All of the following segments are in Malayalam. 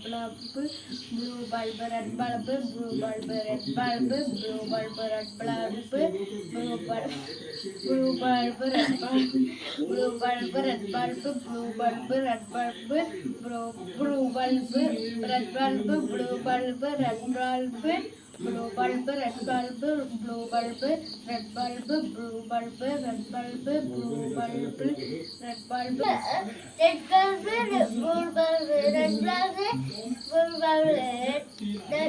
bulb, blue bulb, red bulb, blue bulb, red bulb, blue bulb, red bulb, blue bulb, blue bulb, red bulb, blue bulb, red bulb, blue bulb, red bulb, blue bulb, red bulb, blue bulb, red bulb, blue bulb, red bulb, blue bulb, red bulb, blue bulb, red bulb, blue bulb, red bulb, red bulb, blue bulb, red bulb, blue bulb, red blue bulb, red bulb, blue bulb. Red bulb, blue bulb, red bulb, blue bulb, red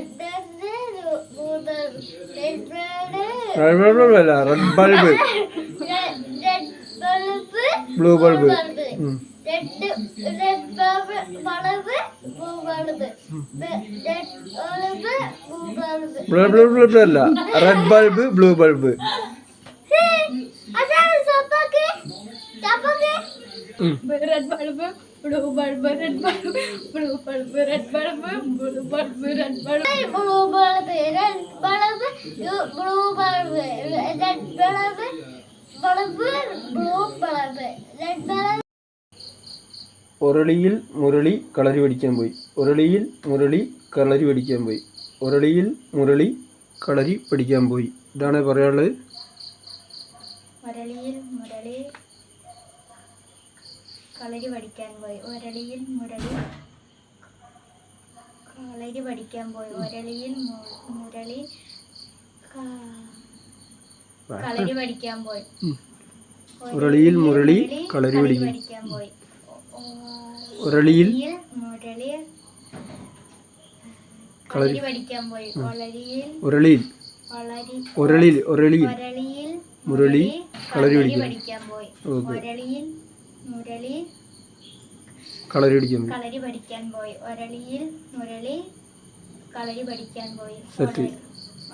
bulb, blue bulb, red bulb, blue bulb, red bulb, blue bulb, red bulb, blue bulb, red bulb. ഒരളിയിൽ Murali കളരി പഠിക്കാൻ പോയി. ഒരളിയിൽ മുരളി കളരി പഠിക്കാൻ പോയി. ഒരളിയിൽ മുരളി കളരി പഠിക്കാൻ പോയി. ഇതാണ് പറയാനുള്ളത്. ഒരളിയിൽ മുരളി കളരി പഠിക്കാൻ പോയി. ഒരളിയിൽ മുരളി കളരി പഠിക്കാൻ പോയി. ഒരളിയിൽ മുരളി കളരി പഠിക്കാൻ പോയി. ഒരളിയിൽ മുരളി കളരി പഠിക്കാൻ പോയി. ഒരളിയിൽ മുരളി കളരി പഠിക്കാൻ പോയി. ഒരളിയിൽ മുരളി കളരി പഠിക്കാൻ പോയി. ഒരളിയിൽ മുരളി കളരി പഠിക്കാൻ പോയി. ഒരളിയിൽ മുരളി കളരി പഠിക്കാൻ പോയി.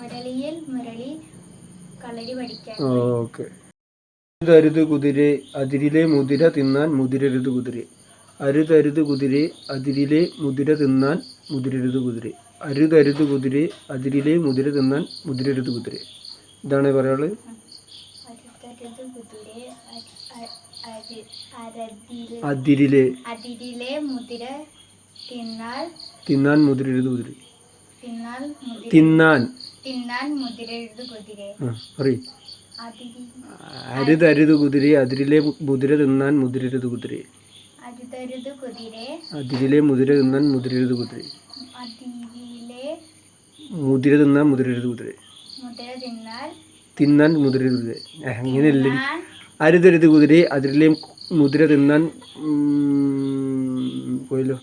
ഒരളിയിൽ മുരളി കളരി പഠിക്കാൻ പോയി. ഓക്കെ. അരുതരുത് കുതിരെ അതിരിലെ മുതിര തിന്നാൻ മുതിരരുത് കുതിരെ. അരുതരുത് കുതിരെ അതിരിലെ മുതിര തിന്നാൻ മുതിരരുത് കുതിരെ. അരുതരുത് കുതിരെ അതിരിലെ മുതിര തിന്നാൻ മുതിരരുത് കുതിരെ. ഇതാണ് പറയാനുള്ളത്. അതിരിലെ മുതിര തിന്നാൻ മുതിരരുത് കുതിരെ. തിന്നാൻ മുതിരരുത് കുതിരെ. അരുതരുത് കുതിരെ അതിരിലെ മുതിര തിന്നാൻ മുതിരരുത് കുതിരെ. അതിരിലെ മുതിര തിന്നാൻ മുതിരരുത് കുതിരെ. മുതിര തിന്നാൻ മുതിരരുത് കുതിരെ. തിന്നാൻ മുതിരരുത് കുതിരെ. അങ്ങനെയല്ലേ. അരുതരുത് കുതിരെ അതിരിലെ മുതിര തിന്നാൻ പോയല്ലോ.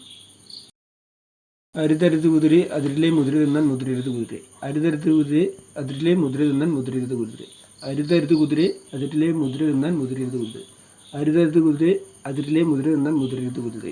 അരുതരുത് കുതിരെ അതിരിലെ മുതിര തിന്നാൻ മുതിരരുത് കുതിരെ. അരുതരുത് കുതിരെ അതിരിലെ മുതിര തിന്നാൻ മുതിരരുത് കുതിരെ. അരുതരുത് കുതിരെ അതിരിലെ മുതിര തിന്നാൻ മുതിരരുത് കുതിരെ. അരുതരുത് കുതിരെ അതിരിലെ മുതിര തിന്നാൻ മുതിരരുത് കുതിരെ.